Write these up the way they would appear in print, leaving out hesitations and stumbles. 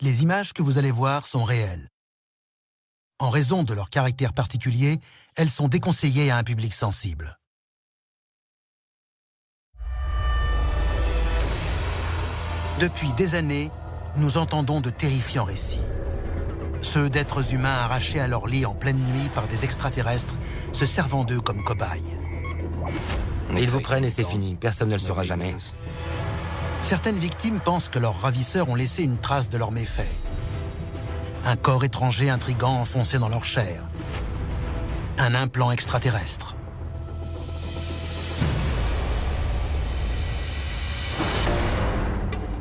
Les images que vous allez voir sont réelles. En raison de leur caractère particulier, elles sont déconseillées à un public sensible. Depuis des années, nous entendons de terrifiants récits. Ceux d'êtres humains arrachés à leur lit en pleine nuit par des extraterrestres, se servant d'eux comme cobayes. Ils vous prennent et c'est fini, personne ne le saura jamais. Certaines victimes pensent que leurs ravisseurs ont laissé une trace de leurs méfaits. Un corps étranger intrigant enfoncé dans leur chair. Un implant extraterrestre.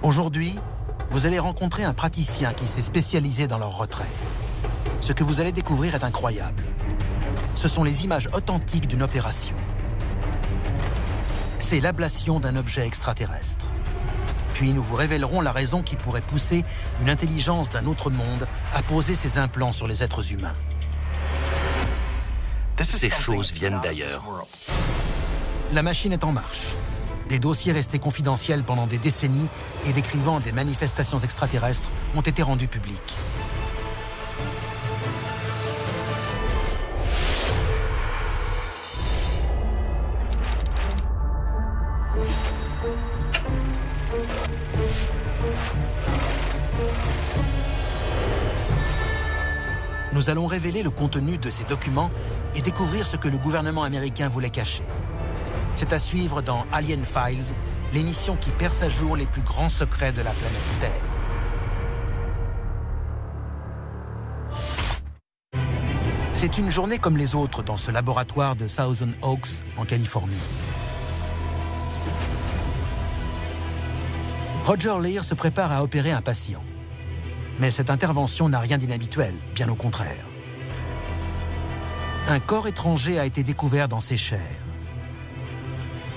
Aujourd'hui, vous allez rencontrer un praticien qui s'est spécialisé dans leur retrait. Ce que vous allez découvrir est incroyable. Ce sont les images authentiques d'une opération. C'est l'ablation d'un objet extraterrestre. Puis nous vous révélerons la raison qui pourrait pousser une intelligence d'un autre monde à poser ses implants sur les êtres humains. Ces choses viennent d'ailleurs. La machine est en marche. Des dossiers restés confidentiels pendant des décennies et décrivant des manifestations extraterrestres ont été rendus publics. Nous allons révéler le contenu de ces documents et découvrir ce que le gouvernement américain voulait cacher. C'est à suivre dans Alien Files, l'émission qui perce à jour les plus grands secrets de la planète Terre. C'est une journée comme les autres dans ce laboratoire de Thousand Oaks, en Californie. Roger Leir se prépare à opérer un patient. Mais cette intervention n'a rien d'inhabituel, bien au contraire. Un corps étranger a été découvert dans ses chairs.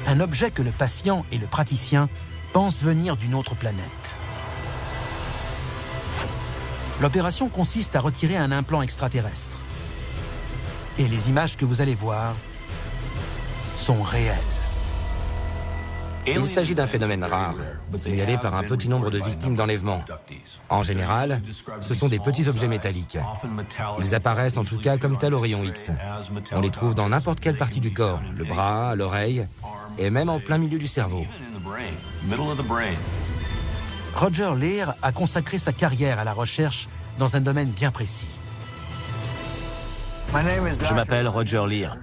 Un objet que le patient et le praticien pensent venir d'une autre planète. L'opération consiste à retirer un implant extraterrestre. Et les images que vous allez voir sont réelles. Il s'agit d'un phénomène rare, signalé par un petit nombre de victimes d'enlèvement. En général, ce sont des petits objets métalliques. Ils apparaissent en tout cas comme tels au rayon X. On les trouve dans n'importe quelle partie du corps, le bras, l'oreille, et même en plein milieu du cerveau. Roger Leir a consacré sa carrière à la recherche dans un domaine bien précis. Je m'appelle Roger Leir.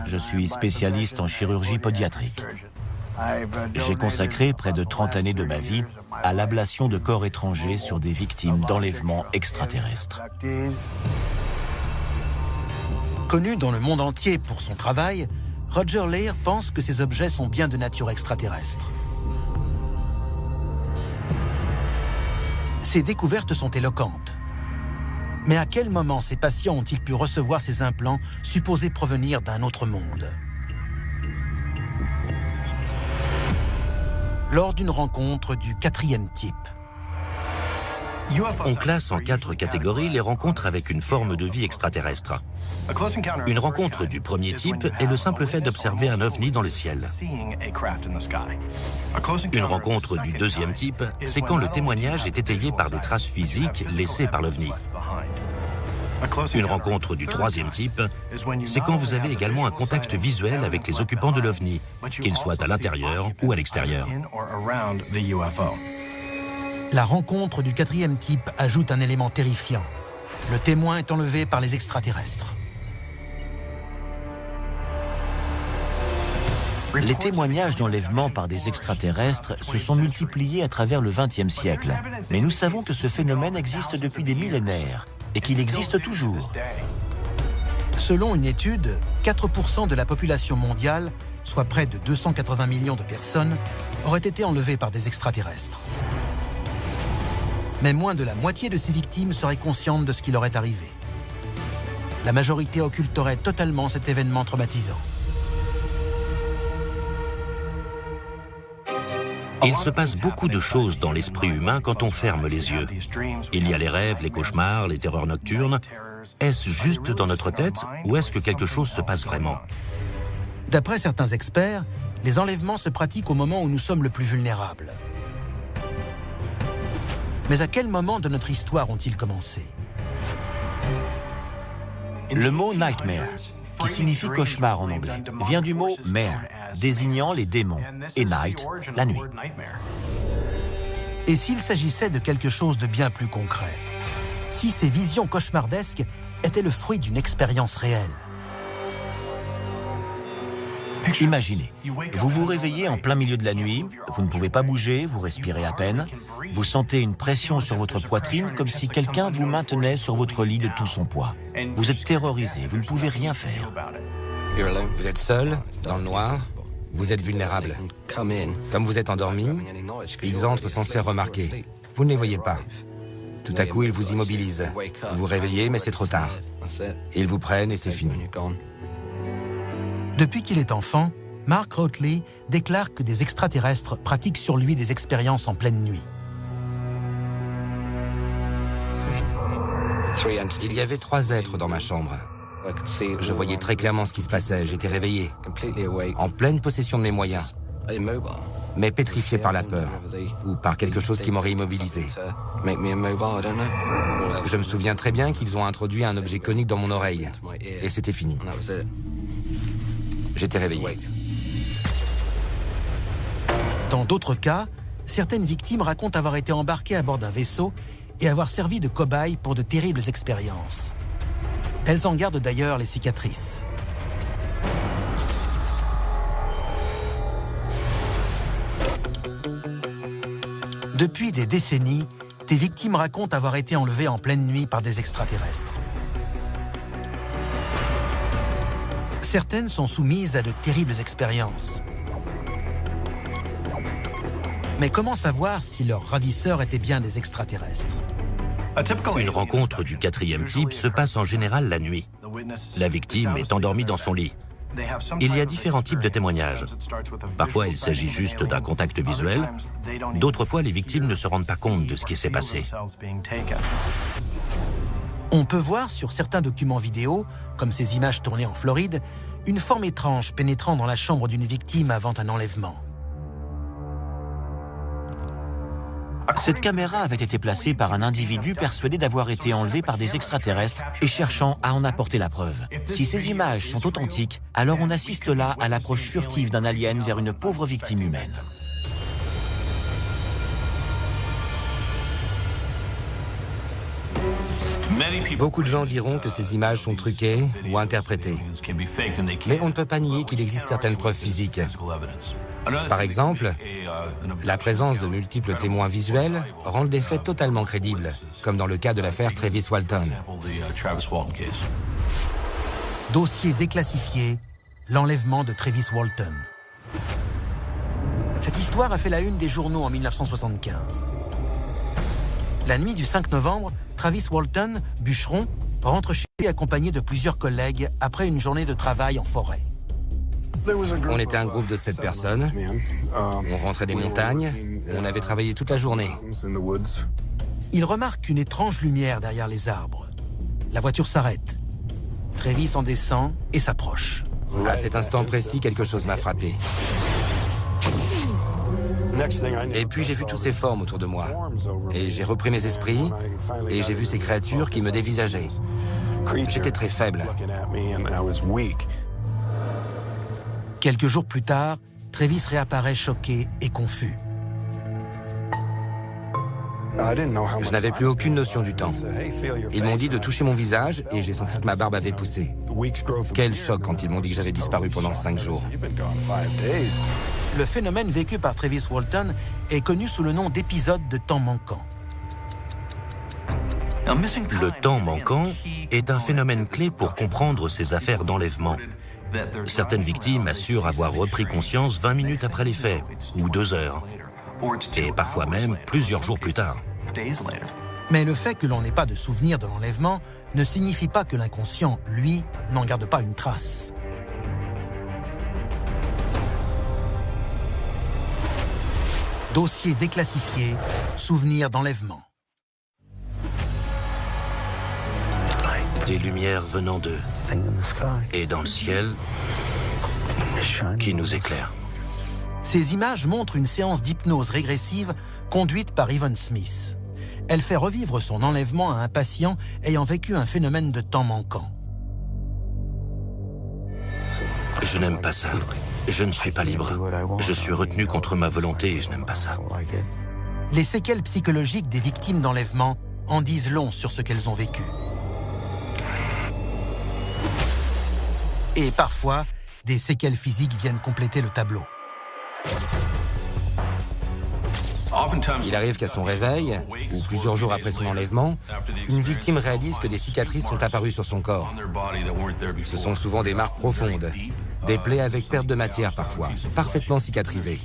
Je suis spécialiste en chirurgie pédiatrique. J'ai consacré près de 30 années de ma vie à l'ablation de corps étrangers sur des victimes d'enlèvements extraterrestres. Connu dans le monde entier pour son travail, Roger Leir pense que ces objets sont bien de nature extraterrestre. Ces découvertes sont éloquentes. Mais à quel moment ces patients ont-ils pu recevoir ces implants supposés provenir d'un autre monde ? Lors d'une rencontre du 4e type. On classe en 4 catégories les rencontres avec une forme de vie extraterrestre. Une rencontre du premier type est le simple fait d'observer un ovni dans le ciel. Une rencontre du deuxième type, c'est quand le témoignage est étayé par des traces physiques laissées par l'ovni. Une rencontre du troisième type, c'est quand vous avez également un contact visuel avec les occupants de l'OVNI, qu'ils soient à l'intérieur ou à l'extérieur. La rencontre du 4e type ajoute un élément terrifiant. Le témoin est enlevé par les extraterrestres. Les témoignages d'enlèvement par des extraterrestres se sont multipliés à travers le XXe siècle. Mais nous savons que ce phénomène existe depuis des millénaires et qu'il existe toujours. Selon une étude, 4% de la population mondiale, soit près de 280 millions de personnes, auraient été enlevées par des extraterrestres. Mais moins de la moitié de ces victimes seraient conscientes de ce qui leur est arrivé. La majorité occulterait totalement cet événement traumatisant. Il se passe beaucoup de choses dans l'esprit humain quand on ferme les yeux. Il y a les rêves, les cauchemars, les terreurs nocturnes. Est-ce juste dans notre tête ou est-ce que quelque chose se passe vraiment ? D'après certains experts, les enlèvements se pratiquent au moment où nous sommes le plus vulnérables. Mais à quel moment de notre histoire ont-ils commencé? Le mot nightmare, qui signifie cauchemar en anglais, vient du mot mare, désignant les démons, et night, la nuit. Et s'il s'agissait de quelque chose de bien plus concret? Si ces visions cauchemardesques étaient le fruit d'une expérience réelle? Imaginez, vous vous réveillez en plein milieu de la nuit, vous ne pouvez pas bouger, vous respirez à peine, vous sentez une pression sur votre poitrine comme si quelqu'un vous maintenait sur votre lit de tout son poids. Vous êtes terrorisé, vous ne pouvez rien faire. Vous êtes seul, dans le noir, vous êtes vulnérable. Comme vous êtes endormi, ils entrent sans se faire remarquer. Vous ne les voyez pas. Tout à coup, ils vous immobilisent. Vous vous réveillez, mais c'est trop tard. Ils vous prennent et c'est fini. Depuis qu'il est enfant, Mark Rotley déclare que des extraterrestres pratiquent sur lui des expériences en pleine nuit. Il y avait 3 êtres dans ma chambre. Je voyais très clairement ce qui se passait, j'étais réveillé, en pleine possession de mes moyens, mais pétrifié par la peur, ou par quelque chose qui m'aurait immobilisé. Je me souviens très bien qu'ils ont introduit un objet conique dans mon oreille, et c'était fini. J'étais réveillé. Dans d'autres cas, certaines victimes racontent avoir été embarquées à bord d'un vaisseau et avoir servi de cobayes pour de terribles expériences. Elles en gardent d'ailleurs les cicatrices. Depuis des décennies, des victimes racontent avoir été enlevées en pleine nuit par des extraterrestres. Certaines sont soumises à de terribles expériences. Mais comment savoir si leurs ravisseurs étaient bien des extraterrestres? Une rencontre du 4e type se passe en général la nuit. La victime est endormie dans son lit. Il y a différents types de témoignages. Parfois, il s'agit juste d'un contact visuel. D'autres fois, les victimes ne se rendent pas compte de ce qui s'est passé. On peut voir sur certains documents vidéo, comme ces images tournées en Floride, une forme étrange pénétrant dans la chambre d'une victime avant un enlèvement. Cette caméra avait été placée par un individu persuadé d'avoir été enlevé par des extraterrestres et cherchant à en apporter la preuve. Si ces images sont authentiques, alors on assiste là à l'approche furtive d'un alien vers une pauvre victime humaine. Beaucoup de gens diront que ces images sont truquées ou interprétées. Mais on ne peut pas nier qu'il existe certaines preuves physiques. Par exemple, la présence de multiples témoins visuels rend des faits totalement crédibles, comme dans le cas de l'affaire Travis Walton. Dossier déclassifié, l'enlèvement de Travis Walton. Cette histoire a fait la une des journaux en 1975. La nuit du 5 novembre, Travis Walton, bûcheron, rentre chez lui accompagné de plusieurs collègues après une journée de travail en forêt. On était un groupe de 7 personnes. On rentrait des montagnes. On avait travaillé toute la journée. Il remarque une étrange lumière derrière les arbres. La voiture s'arrête. Travis en descend et s'approche. À cet instant précis, quelque chose m'a frappé. Et puis j'ai vu toutes ces formes autour de moi. Et j'ai repris mes esprits et j'ai vu ces créatures qui me dévisageaient. J'étais très faible. Quelques jours plus tard, Travis réapparaît choqué et confus. Je n'avais plus aucune notion du temps. Ils m'ont dit de toucher mon visage et j'ai senti que ma barbe avait poussé. Quel choc quand ils m'ont dit que j'avais disparu pendant 5 jours. Le phénomène vécu par Travis Walton est connu sous le nom d'épisode de temps manquant. Le temps manquant est un phénomène clé pour comprendre ces affaires d'enlèvement. Certaines victimes assurent avoir repris conscience 20 minutes après les faits, ou 2 heures, et parfois même plusieurs jours plus tard. Mais le fait que l'on n'ait pas de souvenir de l'enlèvement ne signifie pas que l'inconscient, lui, n'en garde pas une trace. Dossier déclassifié, souvenir d'enlèvement. Des lumières venant d'eux, et dans le ciel, qui nous éclaire. Ces images montrent une séance d'hypnose régressive conduite par Evan Smith. elle fait revivre son enlèvement à un patient ayant vécu un phénomène de temps manquant. Je n'aime pas ça. Je ne suis pas libre. Je suis retenu contre ma volonté et je n'aime pas ça. Les séquelles psychologiques des victimes d'enlèvement en disent long sur ce qu'elles ont vécu. Et parfois, des séquelles physiques viennent compléter le tableau. Il arrive qu'à son réveil, ou plusieurs jours après son enlèvement, une victime réalise que des cicatrices sont apparues sur son corps. Ce sont souvent des marques profondes, des plaies avec perte de matière parfois, parfaitement cicatrisées.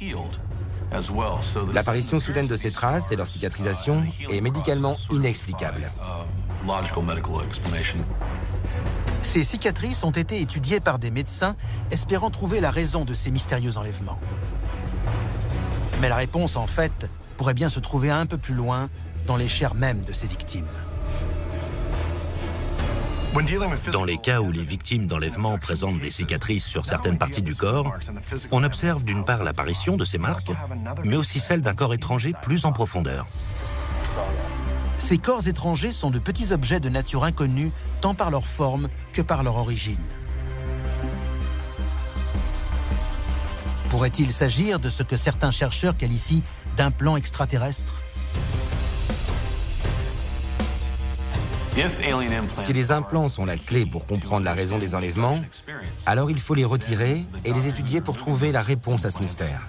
L'apparition soudaine de ces traces et leur cicatrisation est médicalement inexplicable. Ces cicatrices ont été étudiées par des médecins espérant trouver la raison de ces mystérieux enlèvements. Mais la réponse, en fait, pourrait bien se trouver un peu plus loin, dans les chairs mêmes de ces victimes. Dans les cas où les victimes d'enlèvement présentent des cicatrices sur certaines parties du corps, on observe d'une part l'apparition de ces marques, mais aussi celle d'un corps étranger plus en profondeur. Ces corps étrangers sont de petits objets de nature inconnue, tant par leur forme que par leur origine. Pourrait-il s'agir de ce que certains chercheurs qualifient d'implants extraterrestres? Si les implants sont la clé pour comprendre la raison des enlèvements, alors il faut les retirer et les étudier pour trouver la réponse à ce mystère.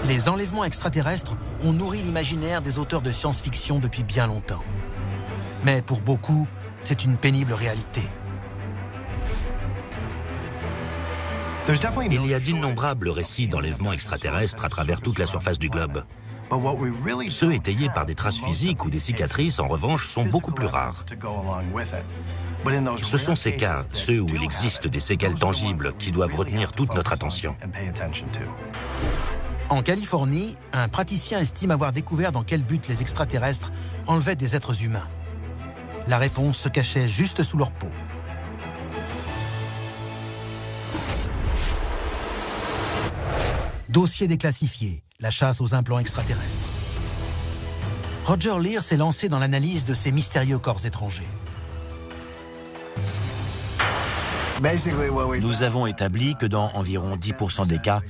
Les enlèvements extraterrestres ont nourri l'imaginaire des auteurs de science-fiction depuis bien longtemps. Mais pour beaucoup, c'est une pénible réalité. Il y a d'innombrables récits d'enlèvements extraterrestres à travers toute la surface du globe. Ceux étayés par des traces physiques ou des cicatrices, en revanche, sont beaucoup plus rares. Ce sont ces cas, ceux où il existe des séquelles tangibles, qui doivent retenir toute notre attention. En Californie, un praticien estime avoir découvert dans quel but les extraterrestres enlevaient des êtres humains. La réponse se cachait juste sous leur peau. Dossier déclassifié, la chasse aux implants extraterrestres. Roger Leir s'est lancé dans l'analyse de ces mystérieux corps étrangers. Nous avons établi que dans environ 10% des cas,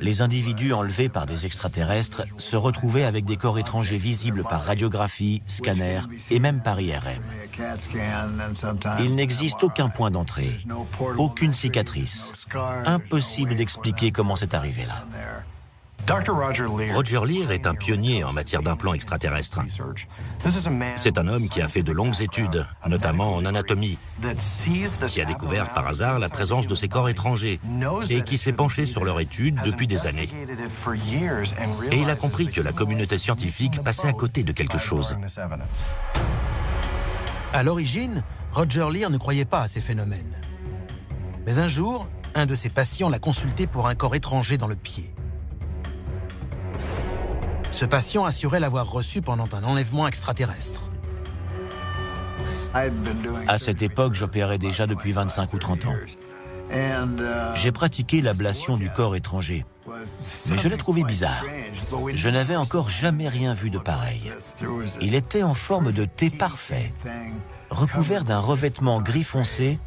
les individus enlevés par des extraterrestres se retrouvaient avec des corps étrangers visibles par radiographie, scanner et même par IRM. Il n'existe aucun point d'entrée, aucune cicatrice. Impossible d'expliquer comment c'est arrivé là. Roger Leir est un pionnier en matière d'implants extraterrestres. C'est un homme qui a fait de longues études, notamment en anatomie, qui a découvert par hasard la présence de ces corps étrangers et qui s'est penché sur leur étude depuis des années. Et il a compris que la communauté scientifique passait à côté de quelque chose. À l'origine, Roger Leir ne croyait pas à ces phénomènes. Mais un jour, un de ses patients l'a consulté pour un corps étranger dans le pied. Ce patient assurait l'avoir reçu pendant un enlèvement extraterrestre. À cette époque, j'opérais déjà depuis 25 ou 30 ans. J'ai pratiqué l'ablation du corps étranger, mais je l'ai trouvé bizarre. Je n'avais encore jamais rien vu de pareil. Il était en forme de T parfait, recouvert d'un revêtement gris foncé,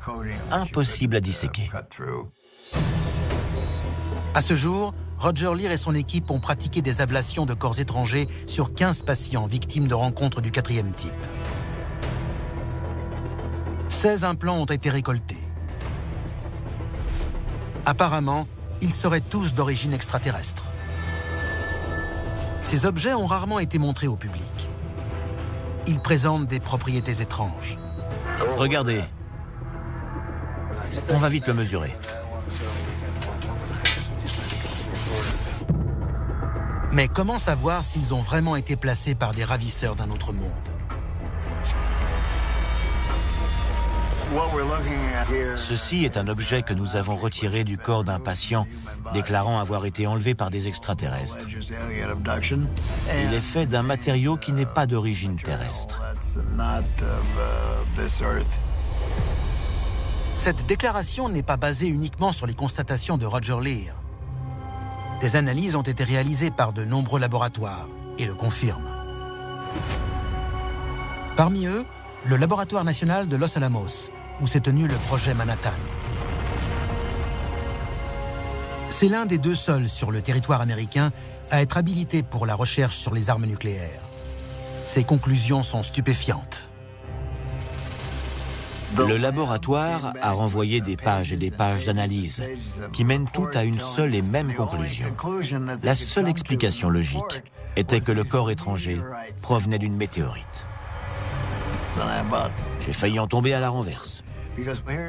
impossible à disséquer. À ce jour, Roger Leir et son équipe ont pratiqué des ablations de corps étrangers sur 15 patients victimes de rencontres du 4e type. 16 implants ont été récoltés. Apparemment, ils seraient tous d'origine extraterrestre. Ces objets ont rarement été montrés au public. Ils présentent des propriétés étranges. Regardez. On va vite le mesurer. Mais comment savoir s'ils ont vraiment été placés par des ravisseurs d'un autre monde? Ceci est un objet que nous avons retiré du corps d'un patient, déclarant avoir été enlevé par des extraterrestres. Il est fait d'un matériau qui n'est pas d'origine terrestre. Cette déclaration n'est pas basée uniquement sur les constatations de Roger Leir. Des analyses ont été réalisées par de nombreux laboratoires et le confirment. Parmi eux, le laboratoire national de Los Alamos, où s'est tenu le projet Manhattan. C'est l'un des 2 seuls sur le territoire américain à être habilité pour la recherche sur les armes nucléaires. Ses conclusions sont stupéfiantes. Le laboratoire a renvoyé des pages et des pages d'analyse qui mènent toutes à une seule et même conclusion. La seule explication logique était que le corps étranger provenait d'une météorite. J'ai failli en tomber à la renverse.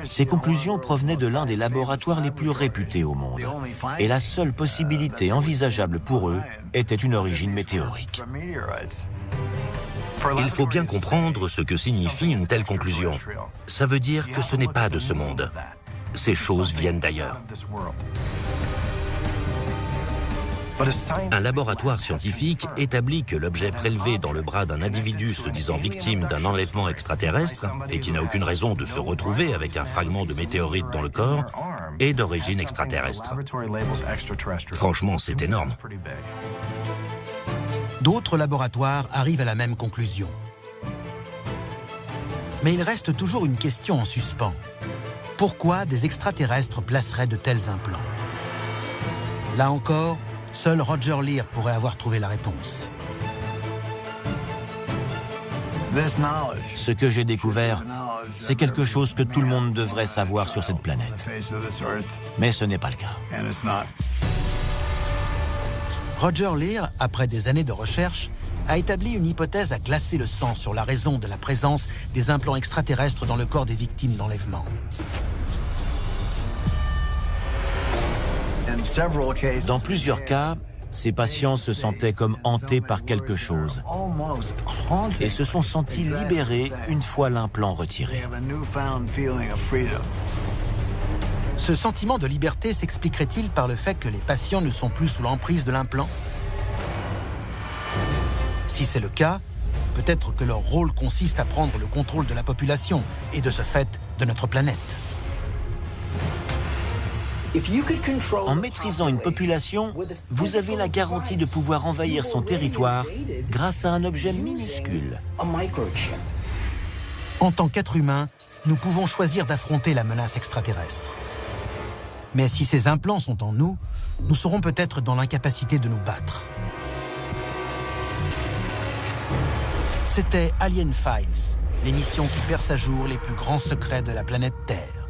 Ces conclusions provenaient de l'un des laboratoires les plus réputés au monde. Et la seule possibilité envisageable pour eux était une origine météorique. Il faut bien comprendre ce que signifie une telle conclusion. Ça veut dire que ce n'est pas de ce monde. Ces choses viennent d'ailleurs. Un laboratoire scientifique établit que l'objet prélevé dans le bras d'un individu se disant victime d'un enlèvement extraterrestre et qui n'a aucune raison de se retrouver avec un fragment de météorite dans le corps est d'origine extraterrestre. Franchement, c'est énorme. D'autres laboratoires arrivent à la même conclusion. Mais il reste toujours une question en suspens. Pourquoi des extraterrestres placeraient de tels implants? Là encore, seul Roger Leir pourrait avoir trouvé la réponse. Ce que j'ai découvert, c'est quelque chose que tout le monde devrait savoir sur cette planète. Mais ce n'est pas le cas. Roger Leir, après des années de recherche, a établi une hypothèse à glacer le sang sur la raison de la présence des implants extraterrestres dans le corps des victimes d'enlèvement. Dans plusieurs cas, ces patients se sentaient comme hantés par quelque chose et se sont sentis libérés une fois l'implant retiré. Ce sentiment de liberté s'expliquerait-il par le fait que les patients ne sont plus sous l'emprise de l'implant? Si c'est le cas, peut-être que leur rôle consiste à prendre le contrôle de la population et de ce fait de notre planète. En maîtrisant une population, vous avez la garantie de pouvoir envahir son territoire grâce à un objet minuscule. En tant qu'êtres humains, nous pouvons choisir d'affronter la menace extraterrestre. Mais si ces implants sont en nous, nous serons peut-être dans l'incapacité de nous battre. C'était Alien Files, l'émission qui perce à jour les plus grands secrets de la planète Terre.